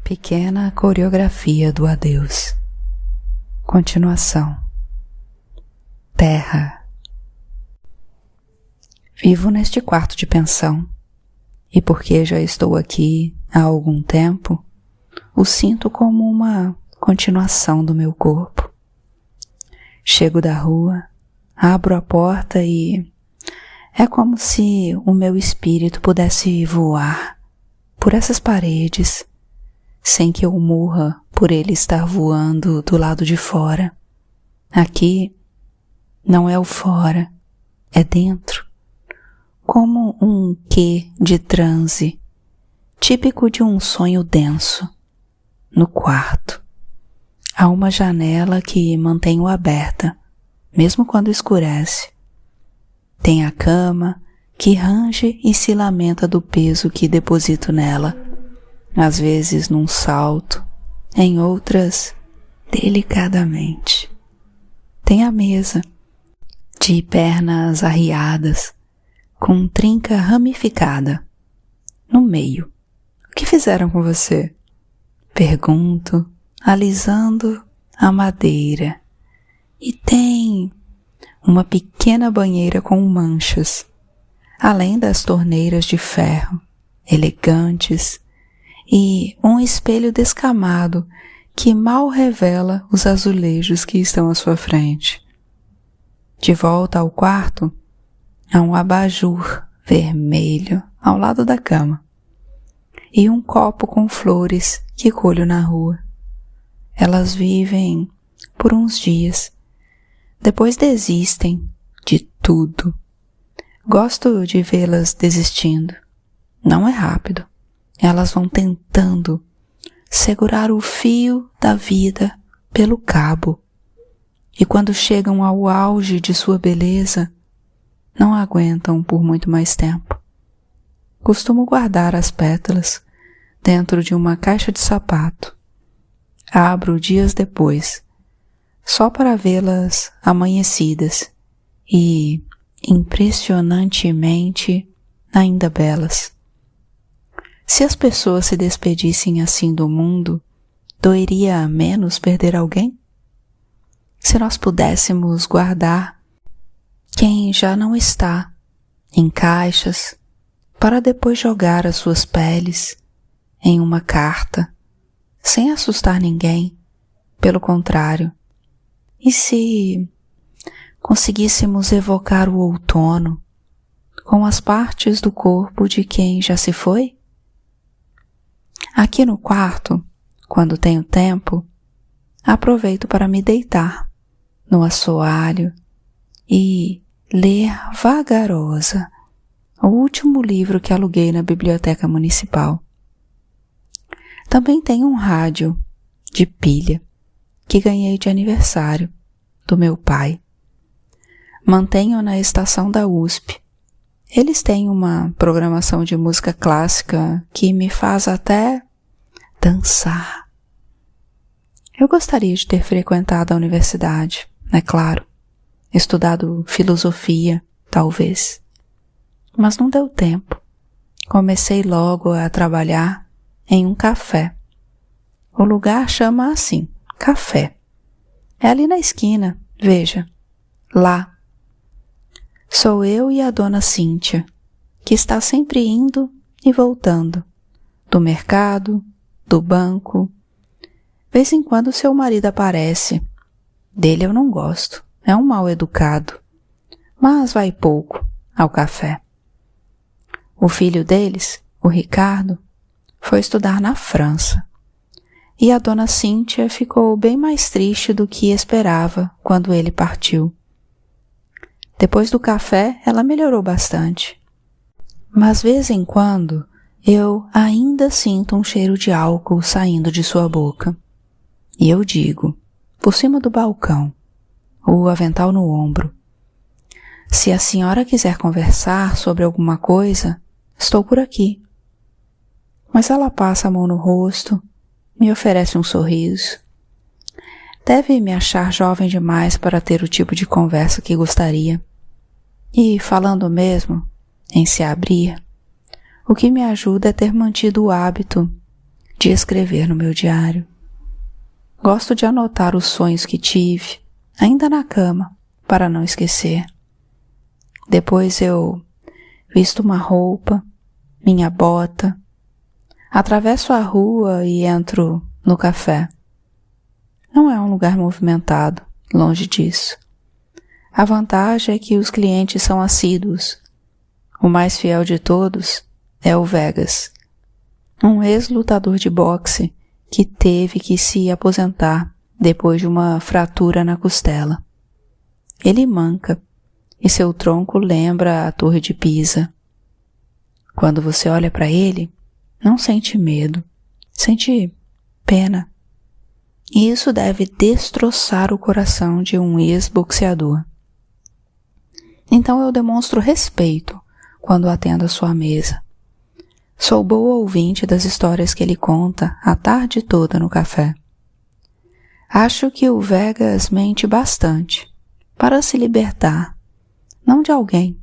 Pequena coreografia do adeus. Continuação. Terra. Vivo neste quarto de pensão, e porque já estou aqui há algum tempo, o sinto como uma continuação do meu corpo. Chego da rua, abro a porta e é como se o meu espírito pudesse voar por essas paredes, sem que eu morra por ele estar voando do lado de fora. Aqui não é o fora, é dentro, como um quê de transe, típico de um sonho denso. No quarto, há uma janela que mantenho aberta, mesmo quando escurece. Tem a cama que range e se lamenta do peso que deposito nela, às vezes num salto, em outras delicadamente. Tem a mesa, de pernas arriadas, com trinca ramificada. No meio, o que fizeram com você? Pergunto, alisando a madeira. E tem uma pequena banheira com manchas, além das torneiras de ferro, elegantes, e um espelho descamado que mal revela os azulejos que estão à sua frente. De volta ao quarto, há um abajur vermelho ao lado da cama e um copo com flores que colho na rua. Elas vivem por uns dias, depois desistem de tudo. Gosto de vê-las desistindo. Não é rápido. Elas vão tentando segurar o fio da vida pelo cabo. E quando chegam ao auge de sua beleza, não aguentam por muito mais tempo. Costumo guardar as pétalas dentro de uma caixa de sapato. Abro dias depois, só para vê-las amanhecidas e, impressionantemente, ainda belas. Se as pessoas se despedissem assim do mundo, doeria menos perder alguém? Se nós pudéssemos guardar quem já não está em caixas para depois jogar as suas peles em uma carta, sem assustar ninguém, pelo contrário, e se conseguíssemos evocar o outono com as partes do corpo de quem já se foi? Aqui no quarto, quando tenho tempo, aproveito para me deitar no assoalho e ler vagarosa o último livro que aluguei na biblioteca municipal. Também tenho um rádio de pilha que ganhei de aniversário do meu pai. Mantenho na estação da USP. Eles têm uma programação de música clássica que me faz até dançar. Eu gostaria de ter frequentado a universidade, é claro, estudado filosofia, talvez. Mas não deu tempo. Comecei logo a trabalhar em um café. O lugar chama assim, café. É ali na esquina, veja, lá. Sou eu e a dona Cíntia, que está sempre indo e voltando, do mercado, do banco. Vez em quando seu marido aparece. Dele eu não gosto, é um mal educado, mas vai pouco ao café. O filho deles, o Ricardo, foi estudar na França. E a dona Cíntia ficou bem mais triste do que esperava quando ele partiu. Depois do café, ela melhorou bastante. Mas, vez em quando, eu ainda sinto um cheiro de álcool saindo de sua boca. E eu digo, por cima do balcão, o avental no ombro: se a senhora quiser conversar sobre alguma coisa, estou por aqui. Mas ela passa a mão no rosto, me oferece um sorriso. Deve me achar jovem demais para ter o tipo de conversa que gostaria. E, falando mesmo em se abrir, o que me ajuda é ter mantido o hábito de escrever no meu diário. Gosto de anotar os sonhos que tive, ainda na cama, para não esquecer. Depois eu visto uma roupa, minha bota, atravesso a rua e entro no café. Não é um lugar movimentado, longe disso. A vantagem é que os clientes são assíduos. O mais fiel de todos é o Vegas, um ex-lutador de boxe que teve que se aposentar depois de uma fratura na costela. Ele manca e seu tronco lembra a Torre de Pisa. Quando você olha para ele, não sente medo, sente pena. E isso deve destroçar o coração de um ex-boxeador. Então eu demonstro respeito quando atendo a sua mesa. Sou boa ouvinte das histórias que ele conta a tarde toda no café. Acho que o Vegas mente bastante para se libertar, não de alguém,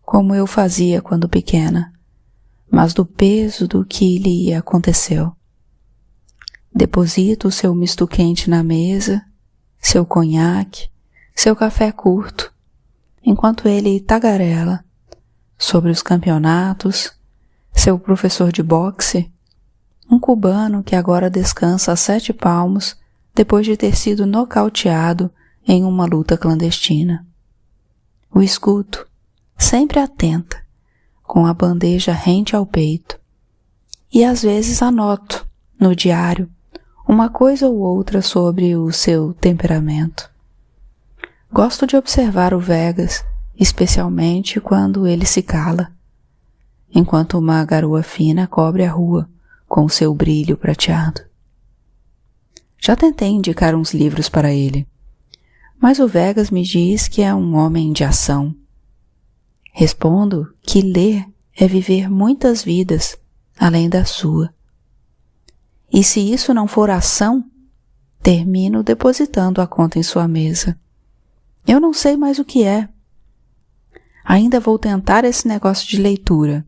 como eu fazia quando pequena, mas do peso do que lhe aconteceu. Deposito o seu misto quente na mesa, seu conhaque, seu café curto, enquanto ele tagarela sobre os campeonatos, seu professor de boxe, um cubano que agora descansa a 7 palmos depois de ter sido nocauteado em uma luta clandestina. O escuto, sempre atenta, com a bandeja rente ao peito, e às vezes anoto, no diário, uma coisa ou outra sobre o seu temperamento. Gosto de observar o Vegas, especialmente quando ele se cala, enquanto uma garoa fina cobre a rua com o seu brilho prateado. Já tentei indicar uns livros para ele, mas o Vegas me diz que é um homem de ação. Respondo que ler é viver muitas vidas além da sua. E se isso não for ação, termino depositando a conta em sua mesa. Eu não sei mais o que é. Ainda vou tentar esse negócio de leitura.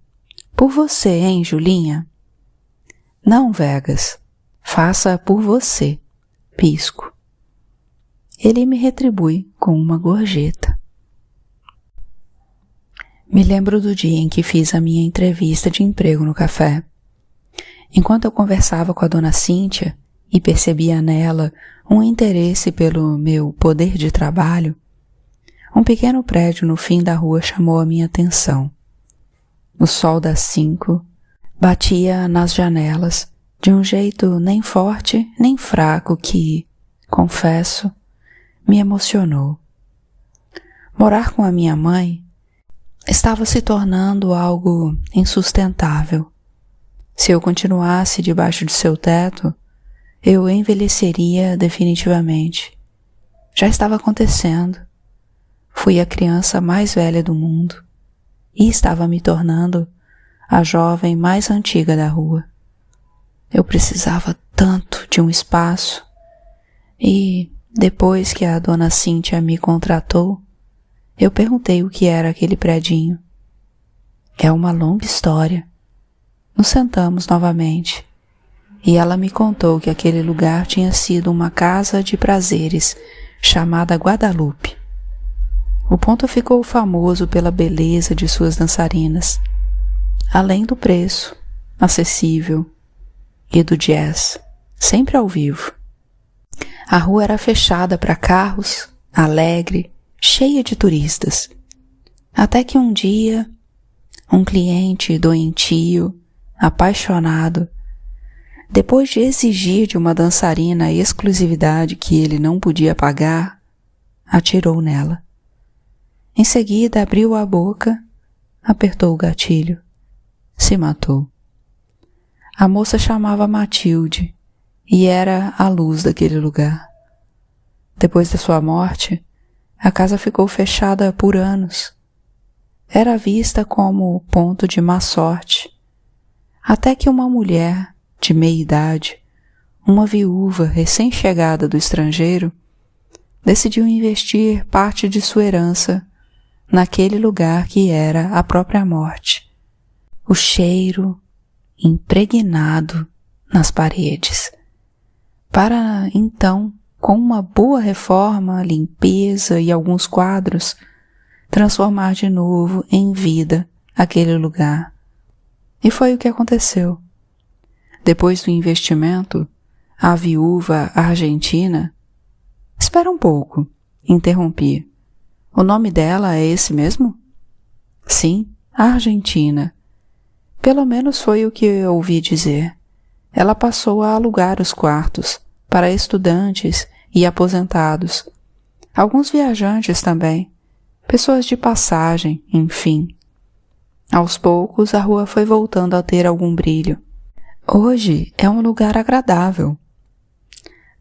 Por você, hein, Julinha? Não, Vegas. Faça por você. Pisco. Ele me retribui com uma gorjeta. Me lembro do dia em que fiz a minha entrevista de emprego no café. Enquanto eu conversava com a dona Cíntia e percebia nela um interesse pelo meu poder de trabalho, um pequeno prédio no fim da rua chamou a minha atenção. O sol das 5 batia nas janelas de um jeito nem forte nem fraco que, confesso, me emocionou. Morar com a minha mãe estava se tornando algo insustentável. Se eu continuasse debaixo de seu teto, eu envelheceria definitivamente. Já estava acontecendo. Fui a criança mais velha do mundo e estava me tornando a jovem mais antiga da rua. Eu precisava tanto de um espaço e, depois que a dona Cíntia me contratou, eu perguntei o que era aquele predinho. É uma longa história. Nos sentamos novamente e ela me contou que aquele lugar tinha sido uma casa de prazeres chamada Guadalupe. O ponto ficou famoso pela beleza de suas dançarinas, além do preço, acessível, e do jazz, sempre ao vivo. A rua era fechada para carros, alegre, cheia de turistas. Até que um dia, um cliente doentio, apaixonado, depois de exigir de uma dançarina a exclusividade que ele não podia pagar, atirou nela. Em seguida abriu a boca, apertou o gatilho, se matou. A moça chamava Matilde e era a luz daquele lugar. Depois da sua morte, a casa ficou fechada por anos. Era vista como ponto de má sorte, até que uma mulher de meia-idade, uma viúva recém-chegada do estrangeiro, decidiu investir parte de sua herança naquele lugar que era a própria morte. O cheiro impregnado nas paredes, para então, com uma boa reforma, limpeza e alguns quadros, transformar de novo em vida aquele lugar. E foi o que aconteceu. Depois do investimento, a viúva argentina... Espera um pouco, interrompi. O nome dela é esse mesmo? Sim, Argentina. Pelo menos foi o que eu ouvi dizer. Ela passou a alugar os quartos para estudantes e aposentados, alguns viajantes também, pessoas de passagem, enfim. Aos poucos a rua foi voltando a ter algum brilho. Hoje é um lugar agradável.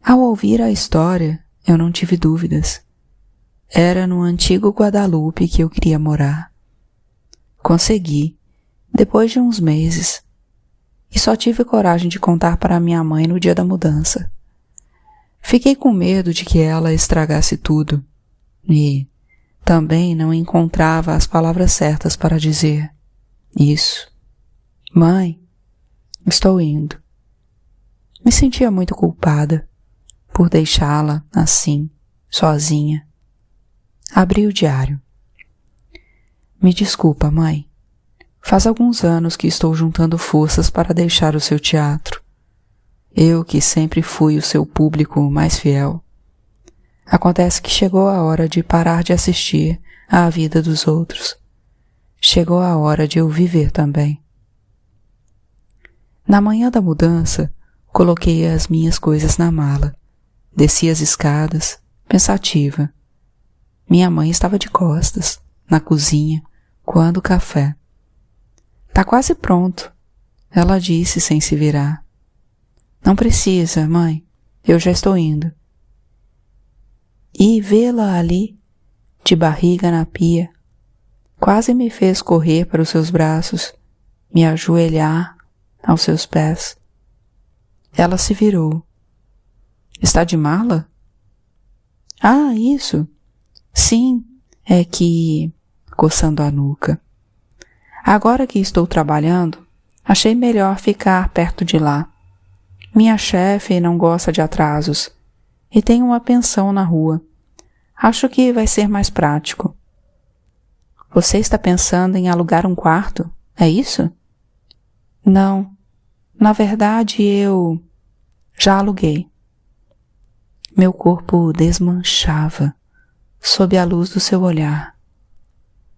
Ao ouvir a história, eu não tive dúvidas. Era no antigo Guadalupe que eu queria morar. Consegui, depois de uns meses, e só tive coragem de contar para minha mãe no dia da mudança. Fiquei com medo de que ela estragasse tudo, e também não encontrava as palavras certas para dizer isso. Mãe, estou indo. Me sentia muito culpada por deixá-la assim, sozinha. Abri o diário. Me desculpa, mãe. Faz alguns anos que estou juntando forças para deixar o seu teatro. Eu que sempre fui o seu público mais fiel. Acontece que chegou a hora de parar de assistir à vida dos outros. Chegou a hora de eu viver também. Na manhã da mudança, coloquei as minhas coisas na mala. Desci as escadas, pensativa. Minha mãe estava de costas, na cozinha, coando café. Tá quase pronto, ela disse sem se virar. Não precisa, mãe, eu já estou indo. E vê-la ali, de barriga na pia, quase me fez correr para os seus braços, me ajoelhar aos seus pés. Ela se virou. Está de mala? Ah, isso. Sim, é que... coçando a nuca. Agora que estou trabalhando, achei melhor ficar perto de lá. Minha chefe não gosta de atrasos e tem uma pensão na rua. Acho que vai ser mais prático. Você está pensando em alugar um quarto, é isso? Não. Na verdade, eu já aluguei. Meu corpo desmanchava sob a luz do seu olhar.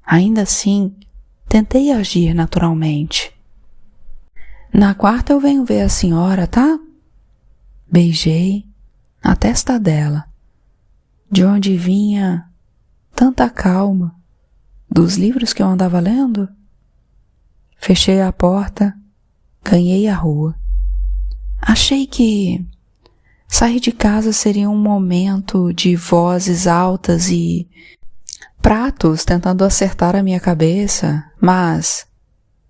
Ainda assim, tentei agir naturalmente. Na quarta eu venho ver a senhora, tá? Beijei a testa dela, de onde vinha tanta calma, dos livros que eu andava lendo. Fechei a porta, ganhei a rua. Achei que sair de casa seria um momento de vozes altas e pratos tentando acertar a minha cabeça, mas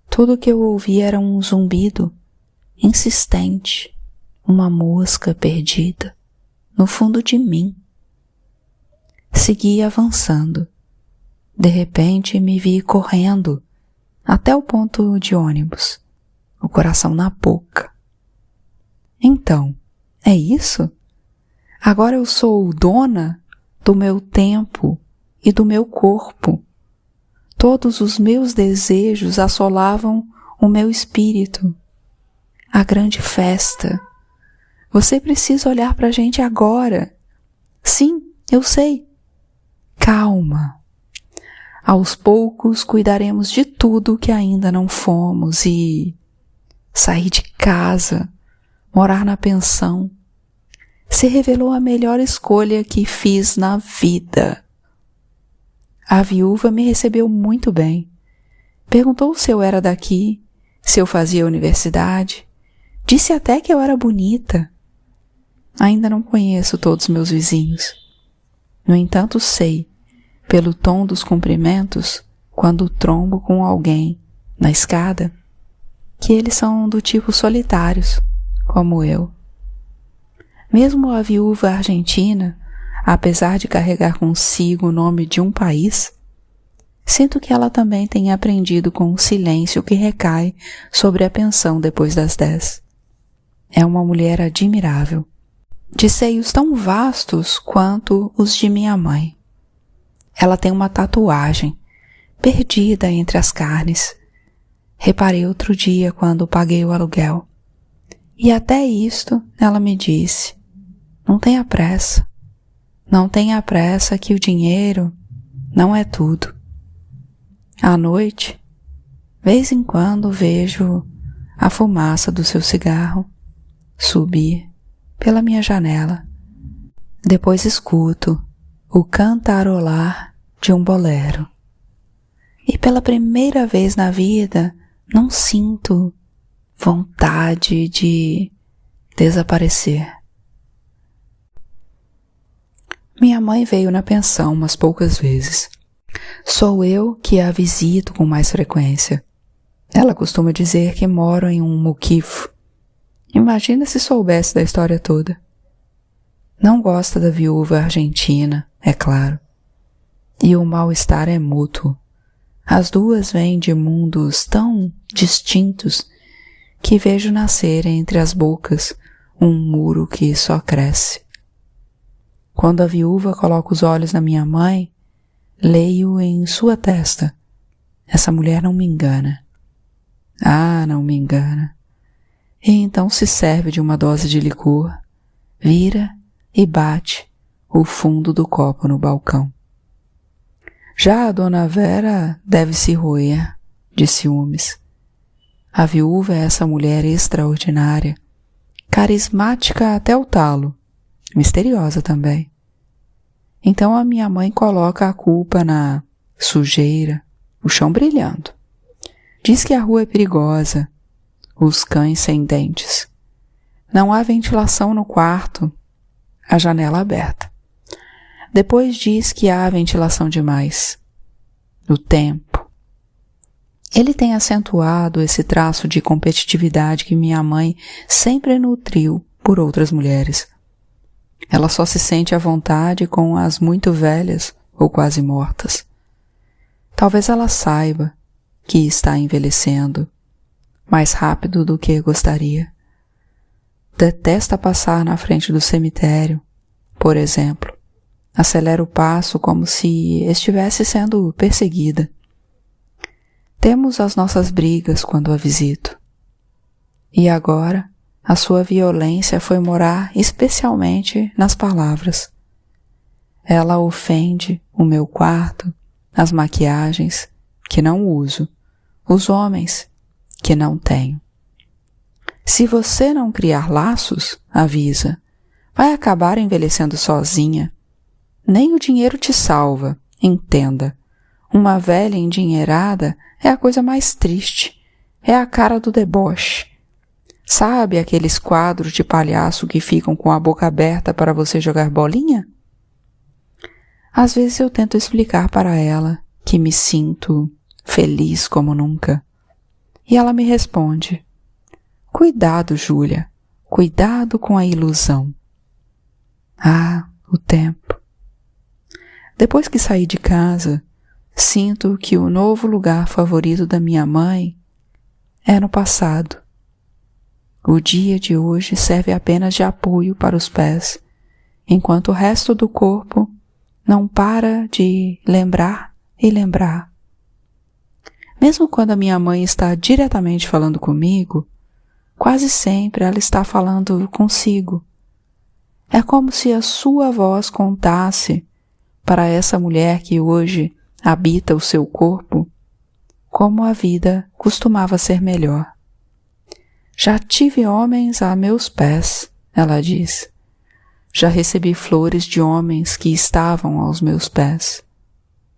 tudo que eu ouvi era um zumbido insistente, uma mosca perdida no fundo de mim. Segui avançando. De repente me vi correndo até o ponto de ônibus, o coração na boca. Então, é isso? Agora eu sou dona do meu tempo e do meu corpo. Todos os meus desejos assolavam o meu espírito. A grande festa. Você precisa olhar para a gente agora. Sim, eu sei. Calma. Aos poucos cuidaremos de tudo que ainda não fomos e sair de casa, morar na pensão, se revelou a melhor escolha que fiz na vida. A viúva me recebeu muito bem. Perguntou se eu era daqui, se eu fazia universidade. Disse até que eu era bonita. Ainda não conheço todos meus vizinhos. No entanto, sei, pelo tom dos cumprimentos, quando trombo com alguém na escada, que eles são do tipo solitários, como eu. Mesmo a viúva argentina, apesar de carregar consigo o nome de um país, sinto que ela também tem aprendido com o silêncio que recai sobre a pensão depois das 10. É uma mulher admirável, de seios tão vastos quanto os de minha mãe. Ela tem uma tatuagem perdida entre as carnes. Reparei outro dia quando paguei o aluguel. E até isto ela me disse: não tenha pressa. Não tenha pressa que o dinheiro não é tudo. À noite, vez em quando vejo a fumaça do seu cigarro subir pela minha janela. Depois escuto o cantarolar de um bolero. E pela primeira vez na vida não sinto vontade de desaparecer. Minha mãe veio na pensão umas poucas vezes. Sou eu que a visito com mais frequência. Ela costuma dizer que moro em um muquifo. Imagina se soubesse da história toda. Não gosta da viúva argentina, é claro. E o mal-estar é mútuo. As duas vêm de mundos tão distintos que vejo nascer entre as bocas um muro que só cresce. Quando a viúva coloca os olhos na minha mãe, leio em sua testa: essa mulher não me engana. Ah, não me engana. E então se serve de uma dose de licor, vira e bate o fundo do copo no balcão. Já a dona Vera deve se roer de ciúmes. A viúva é essa mulher extraordinária, carismática até o talo, misteriosa também. Então a minha mãe coloca a culpa na sujeira, o chão brilhando. Diz que a rua é perigosa, os cães sem dentes. Não há ventilação no quarto, a janela aberta. Depois diz que há ventilação demais. O tempo. Ele tem acentuado esse traço de competitividade que minha mãe sempre nutriu por outras mulheres. Ela só se sente à vontade com as muito velhas ou quase mortas. Talvez ela saiba que está envelhecendo mais rápido do que gostaria. Detesta passar na frente do cemitério, por exemplo. Acelera o passo como se estivesse sendo perseguida. Temos as nossas brigas quando a visito. E agora, a sua violência foi morar especialmente nas palavras. Ela ofende o meu quarto, as maquiagens, que não uso, os homens, que não tenho. Se você não criar laços, avisa, vai acabar envelhecendo sozinha. Nem o dinheiro te salva, entenda. Uma velha endinheirada é a coisa mais triste, é a cara do deboche. Sabe aqueles quadros de palhaço que ficam com a boca aberta para você jogar bolinha? Às vezes eu tento explicar para ela que me sinto feliz como nunca. E ela me responde: cuidado, Júlia, cuidado com a ilusão. Ah, o tempo. Depois que saí de casa, sinto que o novo lugar favorito da minha mãe é no passado. O dia de hoje serve apenas de apoio para os pés, enquanto o resto do corpo não para de lembrar e lembrar. Mesmo quando a minha mãe está diretamente falando comigo, quase sempre ela está falando consigo. É como se a sua voz contasse para essa mulher que hoje habita o seu corpo como a vida costumava ser melhor. Já tive homens a meus pés, ela diz. Já recebi flores de homens que estavam aos meus pés.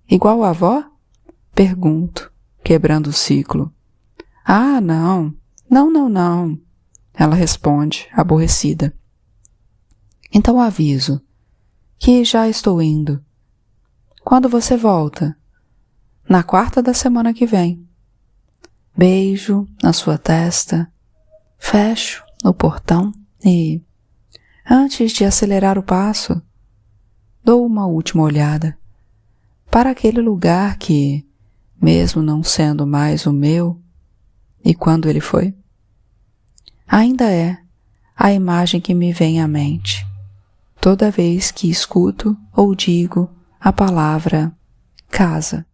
Igual a avó? Pergunto, quebrando o ciclo. Ah, não, não. Ela responde, aborrecida. Então aviso que já estou indo. Quando você volta? Na quarta da semana que vem. Beijo na sua testa, fecho no portão e, antes de acelerar o passo, dou uma última olhada para aquele lugar que, mesmo não sendo mais o meu, e quando ele foi, ainda é a imagem que me vem à mente toda vez que escuto ou digo a palavra casa.